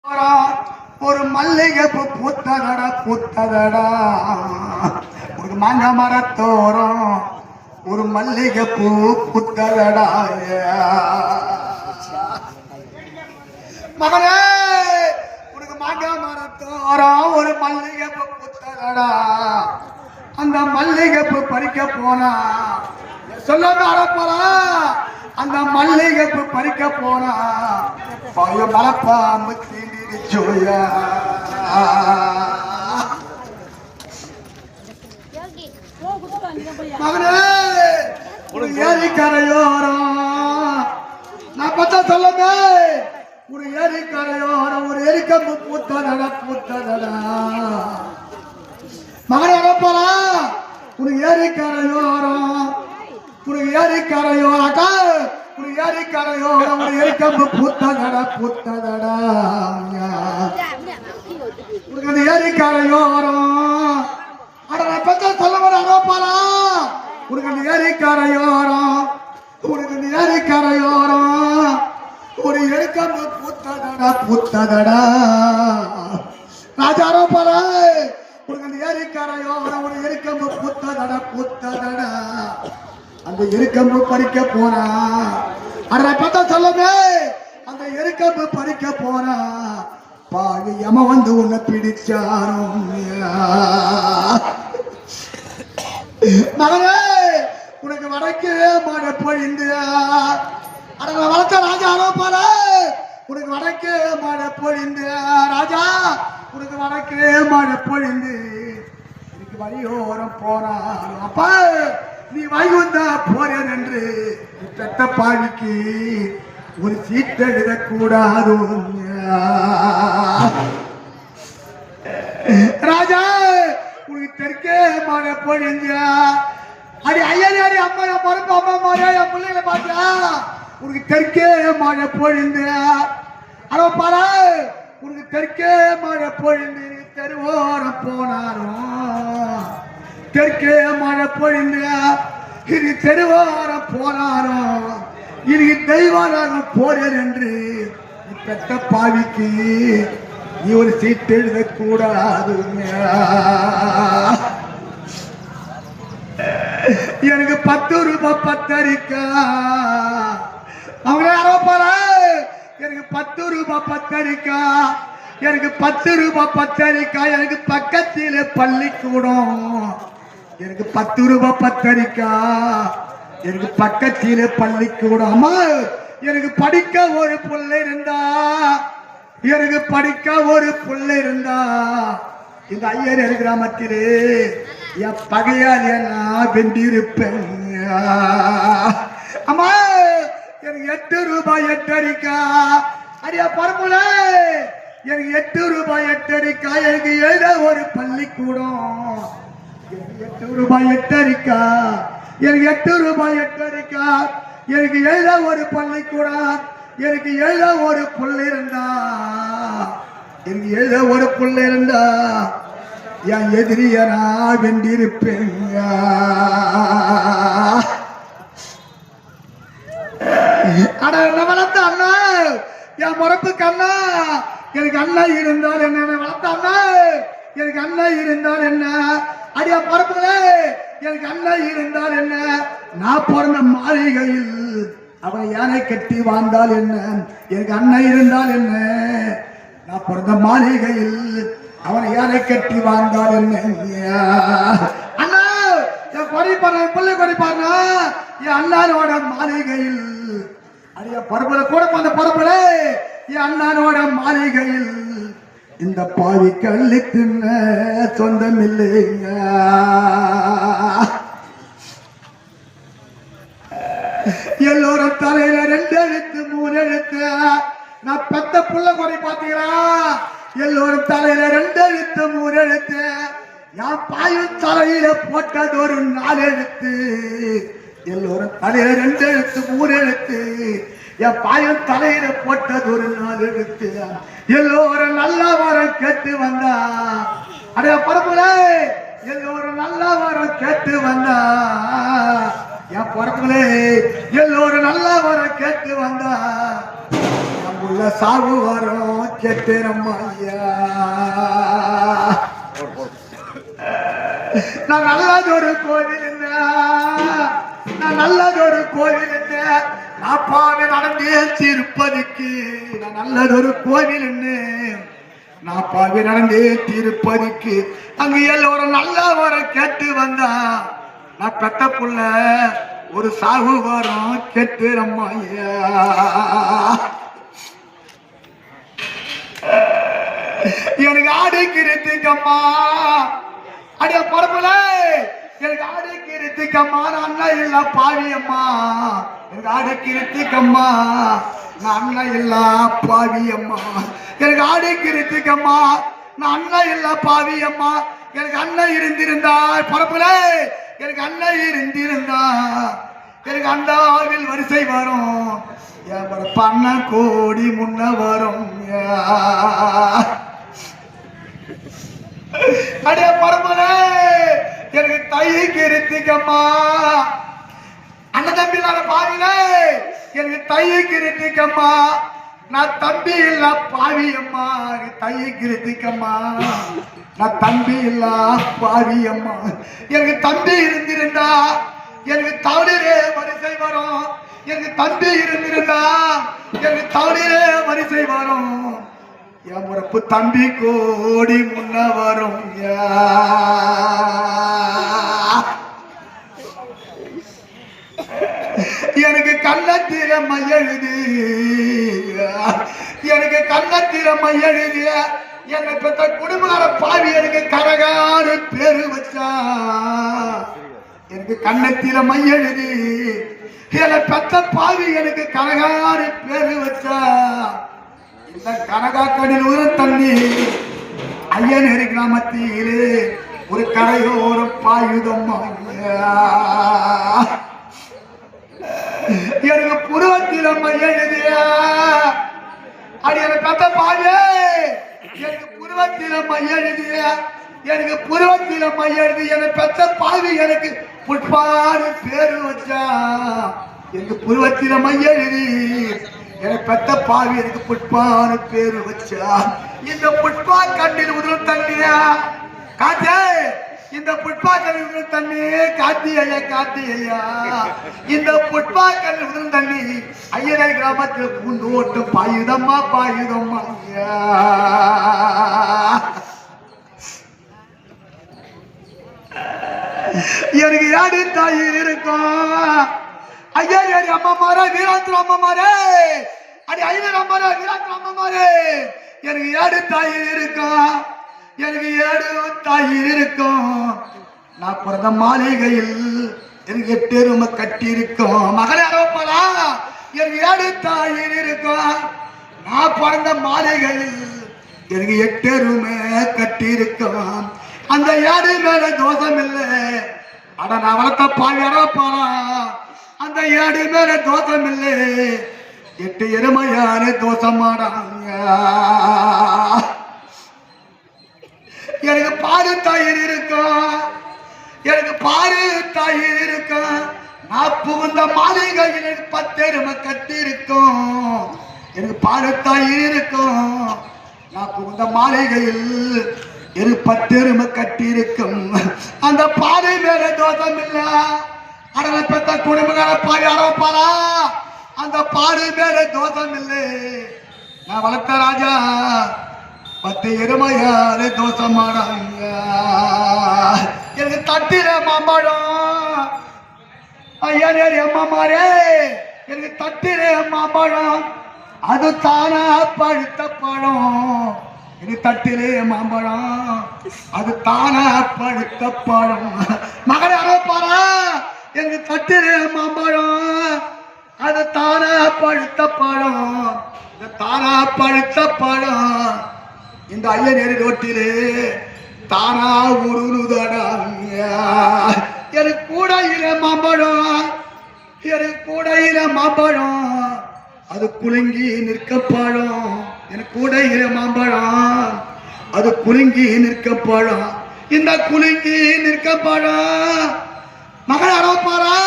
ஒரு மல்லிகை பூத்ததடா பூத்ததடா ஒரு மாங்க மரத்தோரம் ஒரு மல்லிகை பூ பூத்ததடா மகனே உனக்கு மாங்க மரத்தோரம் ஒரு மல்லிகை பூ பூத்ததடா அந்த மல்லிகை பூ பறிக்க போனா சொல்லாம அறப்போறா அந்த மல்லிகை பூ பறிக்க போனா பழைய மலைப்பாம்பு தீண்டிச்சோயா மகனே ஒரு ஏரி கரையோரம் நான் பார்த்தா சொல்லுங்க ஒரு ஏரி கரையோரம் ஒரு எரிக்கம்பு பூத்ததடா பூத்ததடா மகனே அனுப்பலா ஒரு ஏரி கரையோரம் ஒரு ஏரி கரையோரக்கா ஒரு ஏரி கரையோரம் ஒரு எரிக்கம்பு பூத்ததடா பூத்ததடா உனக்கு அந்த ஏரி கரையோரம் அட நான் பச்சை சொல்ல வர அனுப்பலா உனக்கு அந்த ஏரி கரையோரம் உனக்கு அந்த ஏரி கரையோரம் ஒரு எரிக்கம்பு பூத்ததடா பூத்ததடா ராஜா அனுப்பலா உனக்கு அந்த ஏரி கரையோரம் ஒரு எரிக்கம்பு பூத்ததடா பூத்ததடா அந்த எரிக்கம்பு பறிக்க போனா அட பார்த்தா சொல்லுமே அந்த எரிக்கம்பு பறிக்க போனா பாவி யம வந்து உன்னை பிடிச்சானோ மகனே உனக்கு வடக்கே மழை பொழிந்து அட வளர்த்த ராஜா அனுப்பாரு உனக்கு வடக்கே மழை பொழிந்து ராஜா உனக்கு வடக்கே மழை பொழிந்து எனக்கு வழியோரம் போனாலும் அப்பா நீ வைகுந்தா போறேன் என்று பெத்த பாவிக்கு ஒரு சீட்டு எழுதக்கூடாது ராஜா உனக்கு தெற்கே மழை பொழிஞ்ச அடி ஐயரி அடி அம்மா என் மறுப்பு அம்மா மாதிரியா என் பிள்ளைகளை பார்த்தா உனக்கு தெற்கே மழை பொழிந்து அட பாரு உனக்கு தெற்கே மழை பொழிந்து தெருவோரம் போனாரும் தெற்கே மழை பொழிந்து இது தெருவாரம் போனாரும் இது தெய்வாரம் போறேன் என்று பெற்ற பாவிக்கு நீ ஒரு சீட்டு எழுதக்கூடாது எனக்கு 10 ரூபாய் பத்தரிக்கா அவங்க யாரோ போற எனக்கு 10 ரூபாய் பத்தரிக்கா எனக்கு 10 ரூபாய் பத்தரிக்கா எனக்கு பக்கத்திலே பள்ளிக்கூடம் எனக்கு 10 ரூபாய் பத்தரிக்கா எனக்கு பக்கத்திலே பள்ளிக்கூடம் அம்மா எனக்கு படிக்க ஒரு புள்ள இருந்தா எனக்கு படிக்க ஒரு புள்ள இருந்தா இந்த ஐயர் கிராமத்திலே என் பகையால் நான் வென்றிருப்பேன் அம்மா எனக்கு 8 ரூபாய் 8 அரிக்கா அடியா பரமுல எனக்கு 8 ரூபாய் 8 அரிக்கா எனக்கு எழுத ஒரு பள்ளிக்கூடம் 8 ரூபாய் 8 அரிக்கா எனக்கு 8 ரூபாய் 8 அரிக்கா எனக்கு எழுத ஒரு பள்ளிக்கூடம் எனக்கு எழுத ஒரு புள்ள இருந்தா எனக்கு எழுத ஒரு புள்ள இருந்தா என் எதிரிய நான் வென்றிருப்பேன் அட வளர்த்த அண்ணா என் மரப்புக்கு அண்ணா எனக்கு அண்ணா இருந்தால் என்ன வளர்த்த அண்ணா எனக்கு அண்ணா இருந்தால் என்ன அடியா பரப்புகளே எனக்கு அண்ணா இருந்தால் என்ன நான் பிறந்த மாளிகையில் அவன் யானை கட்டி வாழ்ந்தால் என்ன எனக்கு அண்ணன் இருந்தால் என்ன நான் பிறந்த மாளிகையில் அவனை யானை கட்டி வாழ்ந்தால் என்ன அண்ணா என் கொடிப்பாரு பிள்ளை கொடிப்பாருனா என் அண்ணனோட மாளிகையில் அடிய பரப்புல கூட அந்த பரப்புல என் அண்ணனோட மாளிகையில் இந்த பாவி கள்ளி தின்ன சொந்தம் இல்லைங்க எல்லோரும் தலையில 2 எழுத்து 3 எழுத்து நான் பெத்த புள்ள கொடி பாத்தீங்களா எல்லோரும் தலையில 2 எழுத்து 3 எழுத்து நான் பாயும் தலையில போட்டது ஒரு 4 எழுத்து எல்லோரும் தலையில 2 எழுத்து 3 எழுத்து என் பாயும் தலையில போட்டது ஒரு 4 எழுத்து எல்லோரும் நல்ல வரம் கேட்டு வந்தா அடைய பரப்புல எல்லோரும் நல்ல வரம் கேட்டு வந்தா என் பொறப்புகளே எல்லோரும் நல்லா வர கேட்டு வந்தா உள்ள சாவு வரும் கேட்டேனம்மா ஐயா. நான் நல்லதொரு கோவில் நான் நல்லதொரு கோவில் நான் பாவை நடந்தே திருப்பதிக்கு. நான் நல்லதொரு கோவில் நான் பாவை நடந்தே திருப்பதிக்கு. அங்க எல்லோரும் நல்ல வர கேட்டு வந்தா நான் பெத்த புள்ள ஒரு சாவு வரும் கேட்டுறம்மா ஐயா. எனக்கு ஆடைக்கிறதுக்கம்மா அடிய பரப்புல எனக்கு ஆடைக்கிறதுக்கம்மா நான் அண்ணன் இல்ல பாவியம்மா. எனக்கு ஆடைக்கிறதுக்கம்மா நான் அண்ணன் இல்ல பாவியம்மா. எனக்கு ஆடைக்கிறதுக்கம்மா நான் அண்ணன் இல்ல பாவியம்மா. எனக்கு அண்ணன் இருந்திருந்தா பரப்புல எனக்கு அண்ணன் இருந்திருந்தா எனக்கு அண்டாவில் வரிசை வரும். என் பரப்பு அண்ணன் கோடி முன்ன வரும். அடைய பரம்பல எனக்கு தைக்கு இருத்துக்கம்மா அண்ணன் தம்பி இல்லாத பாவில எனக்கு தைக்கு இருத்துக்கம்மா. நான் தம்பி இல்ல பாவியம்மா. தைக்கு இருத்துக்கம்மா நான் தம்பி இல்ல பாவியம்மா. எனக்கு தம்பி இருந்திருந்தா எனக்கு தவறிலே வரிசை வரும். எனக்கு தம்பி இருந்திருந்தா எனக்கு தவறிலே வரிசை வரும். என் முறப்பு தம்பி கோடி முன்ன வரும். எனக்கு கண்ணத்திரமை எழுது எனக்கு கண்ணத்திரமை எழுதிய என்னை பெற்ற குடும்பக்கார பாவி எனக்கு கரகாரு பேரு வச்சா. எனக்கு கண்ணத்திரமை எழுதி என்னை பெற்ற பாவி எனக்கு கரகாரு பேரு வச்சா. இந்த கனகாக்கடில் ஒரு தண்ணி ஐயனேரி கிராமத்திலே ஒரு கரையோரம் பாயுதம்மா. எனக்கு புருவத்திலம்மா எழுதிய அடி எனக்கு பெத்த பாவே எனக்கு புருவத்திலம்மா எழுதிய எனக்கு புருவத்திலம்மா எழுதி என்னை பெத்த பாவி எனக்கு புட்பாடு பேரு வச்சா. எனக்கு புருவத்திலம்மா எழுதி எனக்கு பெத்த பாவி எனக்கு புட்பாடு பேரு வச்சா. இந்த புட்பா கண்ணில் உதவும் தண்ணியா காத்தே இந்த புட்பா கண்ணில் உதவும் தண்ணி காத்தி ஐயா காத்தி ஐயா. இந்த புட்பா கண்ணில் உதவும் தண்ணி ஐயனை கிராமத்தில் பூண்டு ஓட்டு பாயுதம்மா பாயுதம்மா ஐயா. எனக்கு யாரு தாய் இருக்கும் ஐயா. யாரு அம்மா மாறா வீராத்திர அம்மா மாறே அடி ஐநூறு அம்மா வீராத்திர அம்மா மாறே. எனக்கு ஏடு தாய் இருக்கும் எனக்கு ஏடு தாய் இருக்கும். நான் பிறந்த மாளிகையில் எனக்கு 8 ரூம் கட்டி இருக்கும். மகளே அறவப்பாளா எனக்கு ஏடு தாய் இருக்கும். நான் பிறந்த மாளிகையில் எனக்கு 8 ரூம் கட்டி இருக்கும். அந்த ஏடு மேல தோஷம் இல்லை. அட நான் வளர்த்த பாவி அறவப்பாளா அந்த ஏடு மேல தோஷம் இல்லை. 8 எருமையான தோஷமாடாங்க. எனக்கு பாரு தயிர் இருக்கும் எனக்கு பாரு தயிர் இருக்கும். நான் புகுந்த மாளிகையில் எனக்கு 10 எருமை கட்டி இருக்கும். எனக்கு பாரு தயிர் இருக்கும். நான் புகுந்த மாளிகையில் எனக்கு 10 எருமை கட்டி இருக்கும். அந்த பாறை மேல தோஷம் இல்ல. அடனை பெற்ற குடும்பக்கார பாய் அறப்பாரா அந்த பாரு மேல தோஷம் இல்லை. நான் வளர்த்த ராஜா 10 எருமையாரு தோஷமாடாங்க. எனக்கு தட்டிர மாம்பழம் ஐயா நேரி அம்மா மாறே எனக்கு தட்டிர மாம்பழம் அது தானா பழுத்த பழம். எனக்கு தட்டிலே மாம்பழம் அது தானா பழுத்த பழம். மகளே அறப்பாரா எனக்கு தட்டிலே மாம்பழம் அது தானா பழுத்த பழம். தானா பழுத்த பழம் இந்த ஐயனேரி ரோட்டிலே தானா உருளுதடாங்க. எனக்கு கூடையில மாம்பழம் எனக்கு கூடையில மாம்பழம் அது குலுங்கி நிற்க பழம். எனக்கு கூடையில மாம்பழம் அது குலுங்கி நிற்க பழம். இந்த குலுங்கி நிற்க பழம் மகள் அறப்பாரா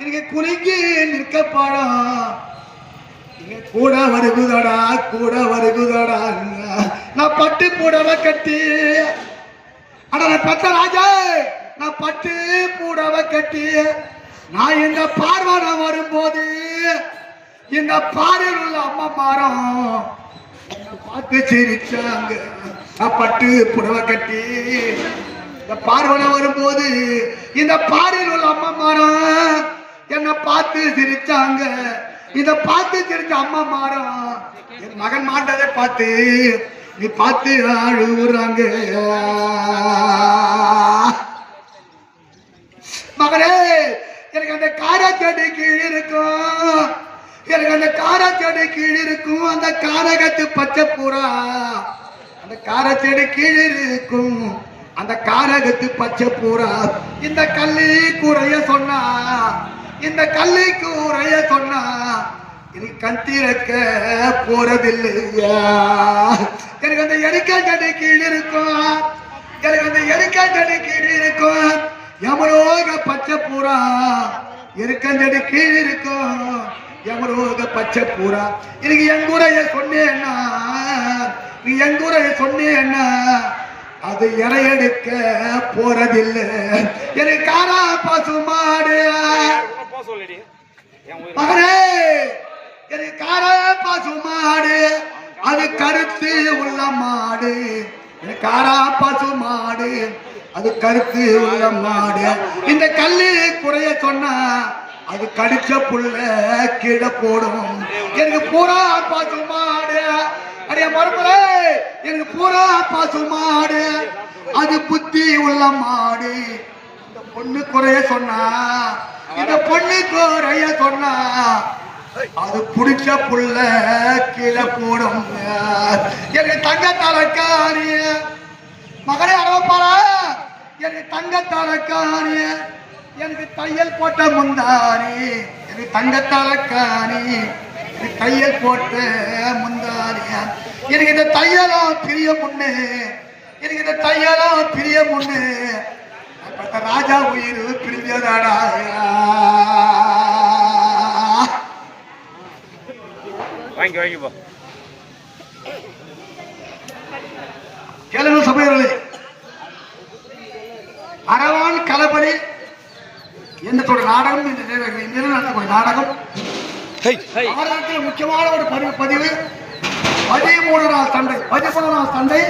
எனக்கு குலுங்கி நிற்க பழம். கூட வருகுதடா கூட வருகுதடா நான் பட்டு புடவை கட்டி அட நான் பெத்த ராஜா நான் பட்டு புடவை கட்டி நான் இந்த பார்வனை வரும்போது இந்த பாறையில் உள்ள அம்மா மாறம் பார்த்து சிரிச்சாங்க நான் பட்டு புடவை கட்டி இந்த பார்வனை வரும்போது இந்த பாறையில் உள்ள அம்மா மாறம் என்னை பார்த்து சிரிச்சாங்க இத பார்த்து சிரிச்ச அம்மா மாறம் என் மகன் மாட்டதை பார்த்து நீ பார்த்து அழுகுறாங்க மகனே எனக்கு அந்த காராச்செடி கீழ் இருக்கும் எனக்கு அந்த காராச்செடி கீழ் இருக்கும் அந்த காரகத்து பச்சை பூரா அந்த காராச்செடி கீழ் இருக்கும் அந்த காரகத்து பச்சை பூரா இந்த கல்லி கூரைய சொன்னா இந்த கல்லி கூரைய சொன்னா இது கத்திரக்க போறதில்லையா எனக்கு அந்த எரிக்காஞ்செடி கீழ் இருக்கும் எனக்கு அந்த எரிக்காஞ்செடி கீழ் இருக்கும் யமலோக பச்சை பூரா எரிக்காஞ்செடி கீழ் இருக்கும் யமலோக பச்சை பூரா எனக்கு எங்குறைய சொன்னேன்னா நீ எங்குறைய சொன்னேன்னா அது இறையெடுக்க போறதில்லை எனக்கு காரா பசு மாடு மகனே எனக்கு காரா பசு மாடு அது கருத்து உள்ள மாடு எனக்கு காரா பசு மாடு அது கருத்து உள்ள மாடு இந்த கல்லு குறைய சொன்னா அது கடிச்ச புள்ள கீழே போடும் எனக்கு பூரா பசு மாடு அடைய மறுபடியே எனக்கு பூரா பசு மாடு அது புத்தி உள்ள மாடு இந்த பொண்ணு குறைய சொன்னா இந்த பொண்ணு குறைய சொன்னா அது புடிச்ச புள்ள கீழே போடும் எனக்கு தங்க தலக்காரி மகனே அரவப்பாரா எனக்கு தங்க தலக்காரி எனக்கு தையல் போட்ட முந்தாரி எனக்கு தங்க தலக்காரி தையல் போட்ட முந்தாரியா எனக்கு இந்த தையலாம் பிரிய முன்னு எனக்கு இந்த தையலாம் பிரிய முன்னு ராஜா உயிர் பிரிஞ்சதாடா வாங்கி வாங்கி போ கேளுங்க சபையர்களே அரவான் களபடி என்னத்தோட நாடகம் இந்த நடத்தக்கூடிய நாடகம் முக்கியமான ஒரு பதிவு 13 நாள் சண்டை 13 நாள் சண்டை